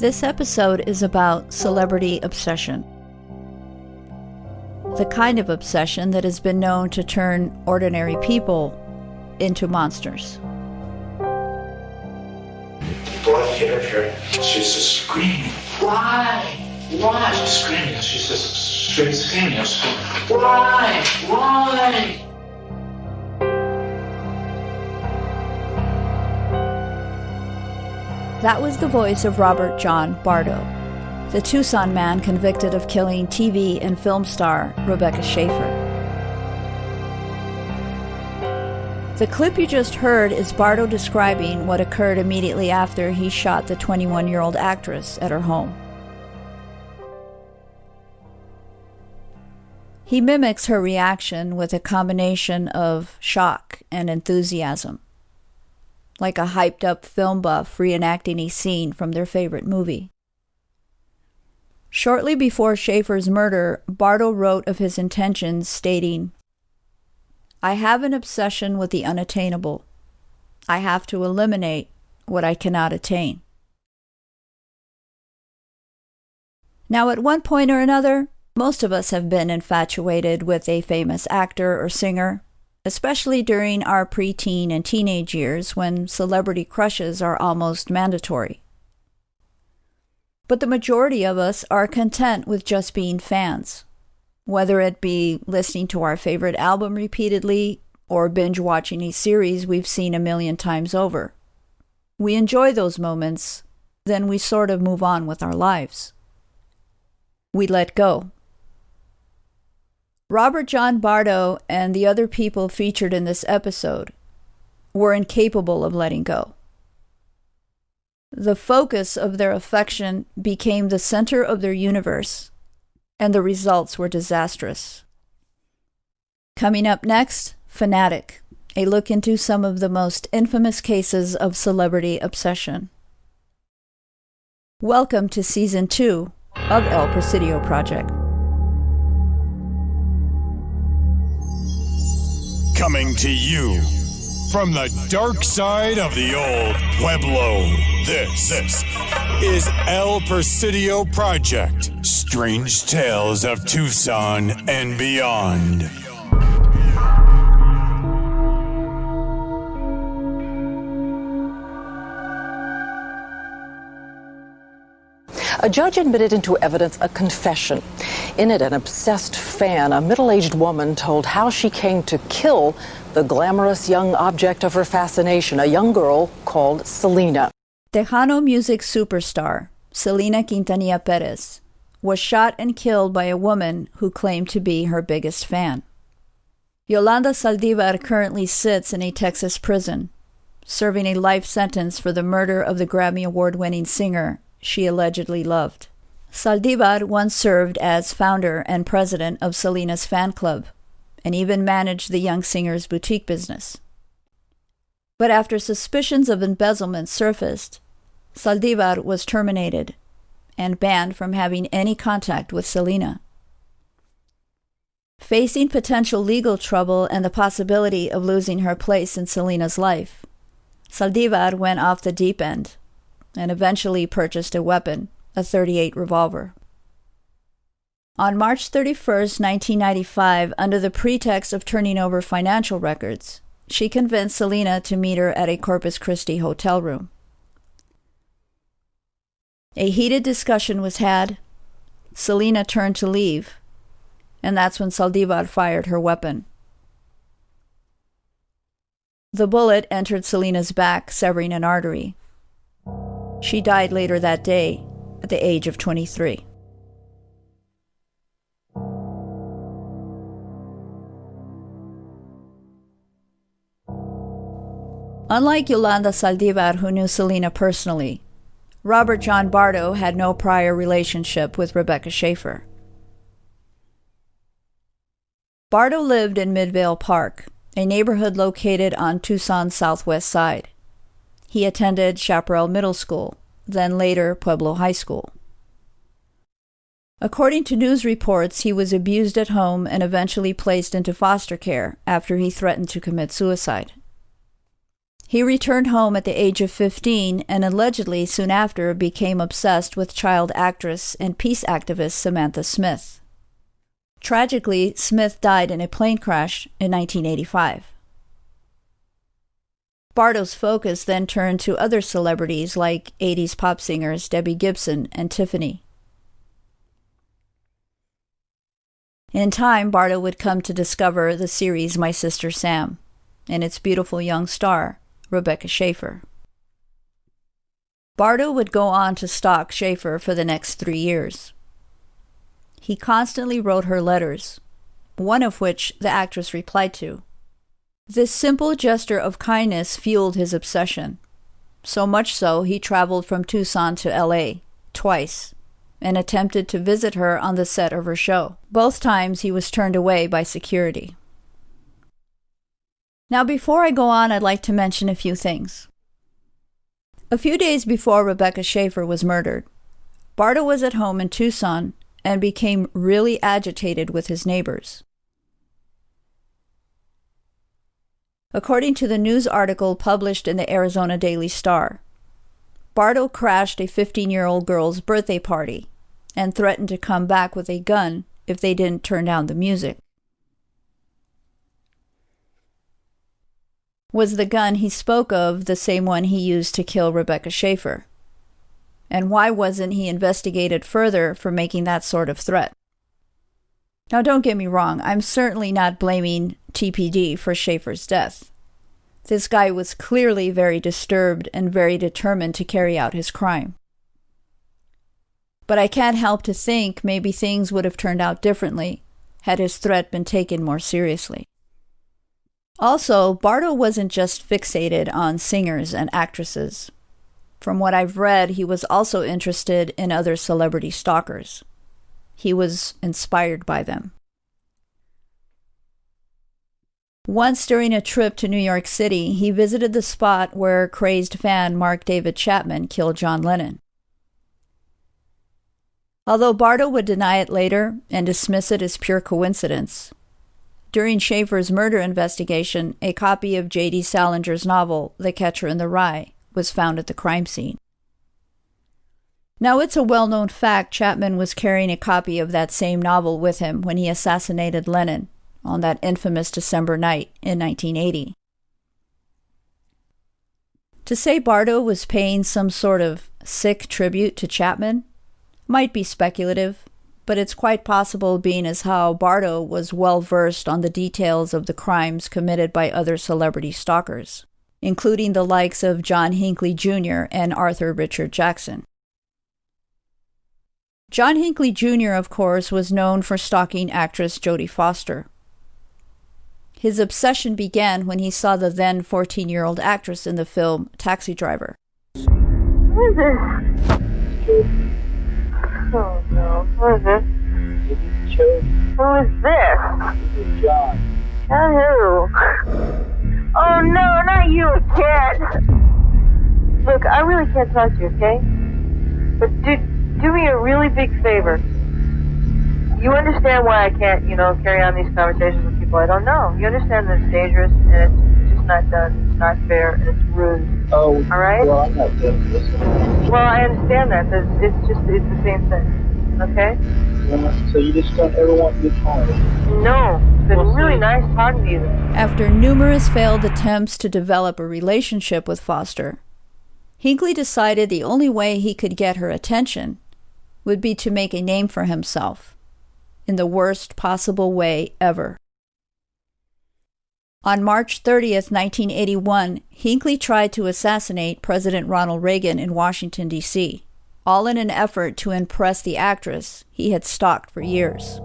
This episode is about celebrity obsession. The kind of obsession that has been known to turn ordinary people into monsters. Blood hit her. She's just screaming. Why? Why? She's screaming. She's just straight screaming. Why? Why? That was the voice of Robert John Bardo, the Tucson man convicted of killing TV and film star Rebecca Schaeffer. The clip you just heard is Bardo describing what occurred immediately after he shot the 21-year-old actress at her home. He mimics her reaction with a combination of shock and enthusiasm, like a hyped-up film buff reenacting a scene from their favorite movie. Shortly before Schaeffer's murder, Bardo wrote of his intentions, stating, "I have an obsession with the unattainable. I have to eliminate what I cannot attain." Now, at one point or another, most of us have been infatuated with a famous actor or singer, especially during our preteen and teenage years when celebrity crushes are almost mandatory. But the majority of us are content with just being fans, whether it be listening to our favorite album repeatedly or binge-watching a series we've seen a million times over. We enjoy those moments, then we sort of move on with our lives. We let go. Robert John Bardo and the other people featured in this episode were incapable of letting go. The focus of their affection became the center of their universe, and the results were disastrous. Coming up next, Fanatic, a look into some of the most infamous cases of celebrity obsession. Welcome to Season 2 of El Presidio Project. Coming to you from the dark side of the old Pueblo, this is El Presidio Project, strange tales of Tucson and beyond. A judge admitted into evidence a confession. In it, an obsessed fan, a middle-aged woman, told how she came to kill the glamorous young object of her fascination, a young girl called Selena. Tejano music superstar, Selena Quintanilla Perez, was shot and killed by a woman who claimed to be her biggest fan. Yolanda Saldivar currently sits in a Texas prison, serving a life sentence for the murder of the Grammy Award-winning singer she allegedly loved. Saldivar once served as founder and president of Selena's fan club, and even managed the young singer's boutique business. But after suspicions of embezzlement surfaced, Saldivar was terminated and banned from having any contact with Selena. Facing potential legal trouble and the possibility of losing her place in Selena's life, Saldivar went off the deep end and eventually purchased a weapon, a .38 revolver. On March 31st, 1995, under the pretext of turning over financial records, she convinced Selena to meet her at a Corpus Christi hotel room. A heated discussion was had. Selena turned to leave, and that's when Saldivar fired her weapon. The bullet entered Selena's back, severing an artery. She died later that day at the age of 23. Unlike Yolanda Saldivar, who knew Selena personally, Robert John Bardo had no prior relationship with Rebecca Schaeffer. Bardo lived in Midvale Park, a neighborhood located on Tucson's southwest side. He attended Chaparral Middle School, then later Pueblo High School. According to news reports, he was abused at home and eventually placed into foster care after he threatened to commit suicide. He returned home at the age of 15 and allegedly soon after became obsessed with child actress and peace activist Samantha Smith. Tragically, Smith died in a plane crash in 1985. Bardo's focus then turned to other celebrities like 80s pop singers Debbie Gibson and Tiffany. In time, Bardo would come to discover the series My Sister Sam and its beautiful young star, Rebecca Schaeffer. Bardo would go on to stalk Schaeffer for the next 3 years. He constantly wrote her letters, one of which the actress replied to. This simple gesture of kindness fueled his obsession, so much so he traveled from Tucson to LA twice and attempted to visit her on the set of her show. Both times he was turned away by security. Now, before I go on, I'd like to mention a few things. A few days before Rebecca Schaeffer was murdered, Bardo was at home in Tucson and became really agitated with his neighbors. According to the news article published in the Arizona Daily Star, Bardo crashed a 15-year-old girl's birthday party and threatened to come back with a gun if they didn't turn down the music. Was the gun he spoke of the same one he used to kill Rebecca Schaeffer? And why wasn't he investigated further for making that sort of threat? Now, don't get me wrong, I'm certainly not blaming TPD for Schaeffer's death. This guy was clearly very disturbed and very determined to carry out his crime. But I can't help to think maybe things would have turned out differently had his threat been taken more seriously. Also, Bardo wasn't just fixated on singers and actresses. From what I've read, he was also interested in other celebrity stalkers. He was inspired by them. Once during a trip to New York City, he visited the spot where crazed fan Mark David Chapman killed John Lennon. Although Bardo would deny it later and dismiss it as pure coincidence, during Schaeffer's murder investigation, a copy of J.D. Salinger's novel, The Catcher in the Rye, was found at the crime scene. Now, it's a well-known fact Chapman was carrying a copy of that same novel with him when he assassinated Lennon on that infamous December night in 1980. To say Bardo was paying some sort of sick tribute to Chapman might be speculative, but it's quite possible being as how Bardo was well-versed on the details of the crimes committed by other celebrity stalkers, including the likes of John Hinckley Jr. and Arthur Richard Jackson. John Hinckley Jr., of course, was known for stalking actress Jodie Foster. His obsession began when he saw the then 14-year-old actress in the film Taxi Driver. Who is this? Oh no, who is this? This is Jodie. Who is this? This is John. John who? Oh no, not you again. Look, I really can't talk to you, okay? But do me a really big favor. You understand why I can't, carry on these conversations with people I don't know. You understand that it's dangerous and it's just not done, it's not fair, and it's rude. Oh, all right? Well, I'm not doing this. Well, I understand that. It's the same thing, okay? So you just don't ever want to be calm? No. It's been really nice talking to you. After numerous failed attempts to develop a relationship with Foster, Hinckley decided the only way he could get her attention would be to make a name for himself in the worst possible way ever. On March 30th, 1981, Hinckley tried to assassinate President Ronald Reagan in Washington, D.C., all in an effort to impress the actress he had stalked for years.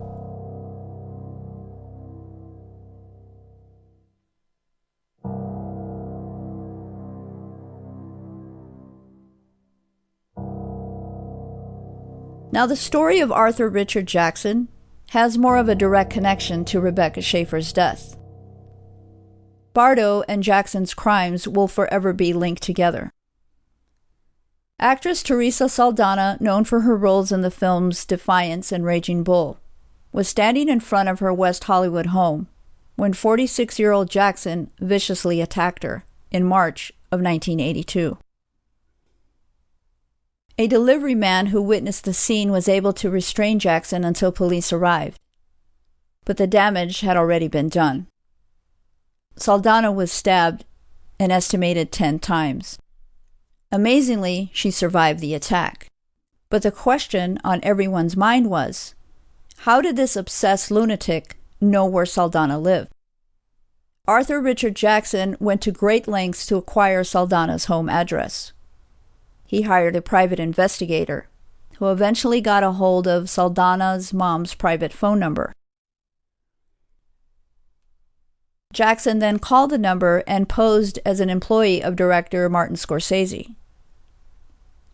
Now, the story of Arthur Richard Jackson has more of a direct connection to Rebecca Schaeffer's death. Bardo and Jackson's crimes will forever be linked together. Actress Teresa Saldana, known for her roles in the films Defiance and Raging Bull, was standing in front of her West Hollywood home when 46-year-old Jackson viciously attacked her in March of 1982. A delivery man who witnessed the scene was able to restrain Jackson until police arrived, but the damage had already been done. Saldana was stabbed an estimated 10 times. Amazingly, she survived the attack. But the question on everyone's mind was, how did this obsessed lunatic know where Saldana lived? Arthur Richard Jackson went to great lengths to acquire Saldana's home address. He hired a private investigator, who eventually got a hold of Saldana's mom's private phone number. Jackson then called the number and posed as an employee of director Martin Scorsese.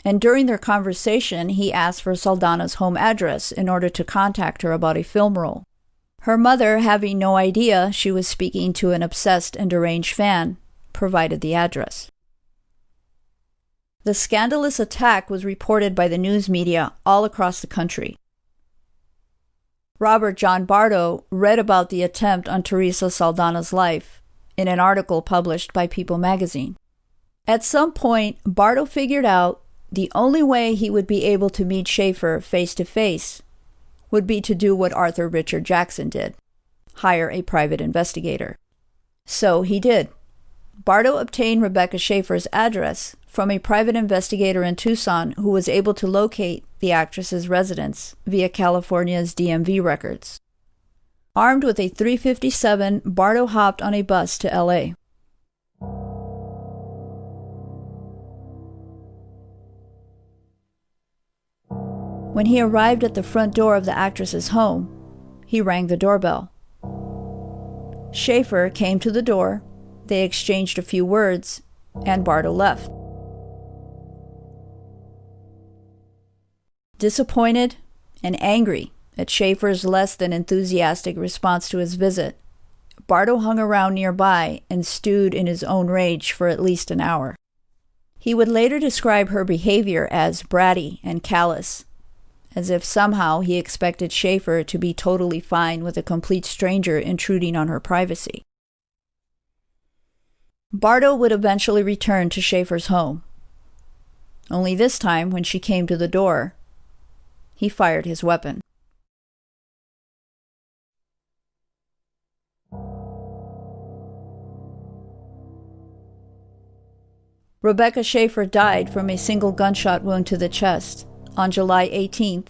And during their conversation, he asked for Saldana's home address in order to contact her about a film role. Her mother, having no idea she was speaking to an obsessed and deranged fan, provided the address. The scandalous attack was reported by the news media all across the country. Robert John Bardo read about the attempt on Teresa Saldana's life in an article published by People magazine. At some point, Bardo figured out the only way he would be able to meet Schaeffer face-to-face would be to do what Arthur Richard Jackson did, hire a private investigator. So he did. Bardo obtained Rebecca Schaeffer's address from a private investigator in Tucson who was able to locate the actress's residence via California's DMV records. Armed with a .357, Bardo hopped on a bus to L.A. When he arrived at the front door of the actress's home, he rang the doorbell. Schaeffer came to the door, they exchanged a few words, and Bardo left. Disappointed and angry at Schaeffer's less than enthusiastic response to his visit, Bardo hung around nearby and stewed in his own rage for at least an hour. He would later describe her behavior as bratty and callous, as if somehow he expected Schaeffer to be totally fine with a complete stranger intruding on her privacy. Bardo would eventually return to Schaeffer's home. Only this time, when she came to the door, he fired his weapon. Rebecca Schaeffer died from a single gunshot wound to the chest on July 18,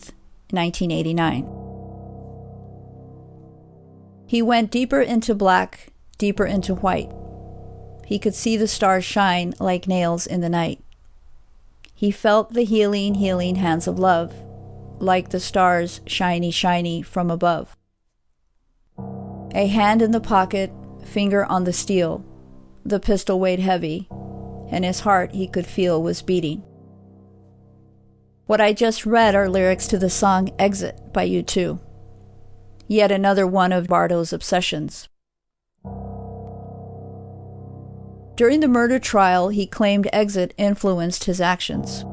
1989. He went deeper into black, deeper into white. He could see the stars shine like nails in the night. He felt the healing, healing hands of love, like the stars shiny, shiny from above. A hand in the pocket, finger on the steel. The pistol weighed heavy, and his heart he could feel was beating. What I just read are lyrics to the song Exit by U2. Yet another one of Bardo's obsessions. During the murder trial, he claimed Exit influenced his actions.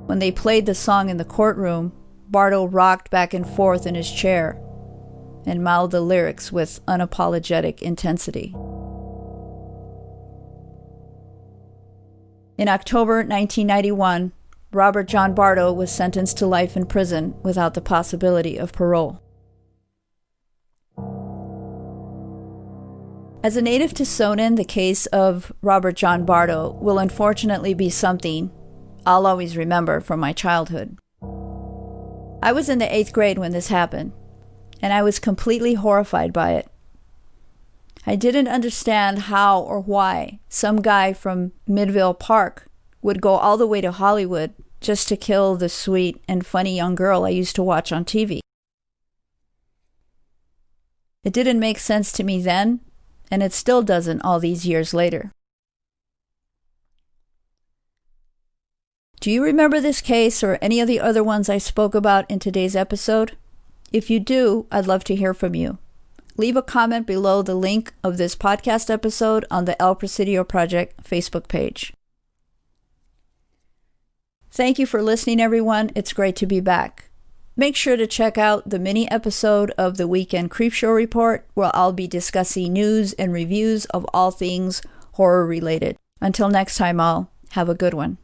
When they played the song in the courtroom, Bardo rocked back and forth in his chair and mouthed the lyrics with unapologetic intensity. In October 1991, Robert John Bardo was sentenced to life in prison without the possibility of parole. As a native Tucsonan, the case of Robert John Bardo will unfortunately be something I'll always remember from my childhood. I was in the 8th grade when this happened, and I was completely horrified by it. I didn't understand how or why some guy from Midvale Park would go all the way to Hollywood just to kill the sweet and funny young girl I used to watch on TV. It didn't make sense to me then, and it still doesn't all these years later. Do you remember this case or any of the other ones I spoke about in today's episode? If you do, I'd love to hear from you. Leave a comment below the link of this podcast episode on the El Presidio Project Facebook page. Thank you for listening, everyone. It's great to be back. Make sure to check out the mini episode of the Weekend Creepshow Report, where I'll be discussing news and reviews of all things horror related. Until next time, all, have a good one.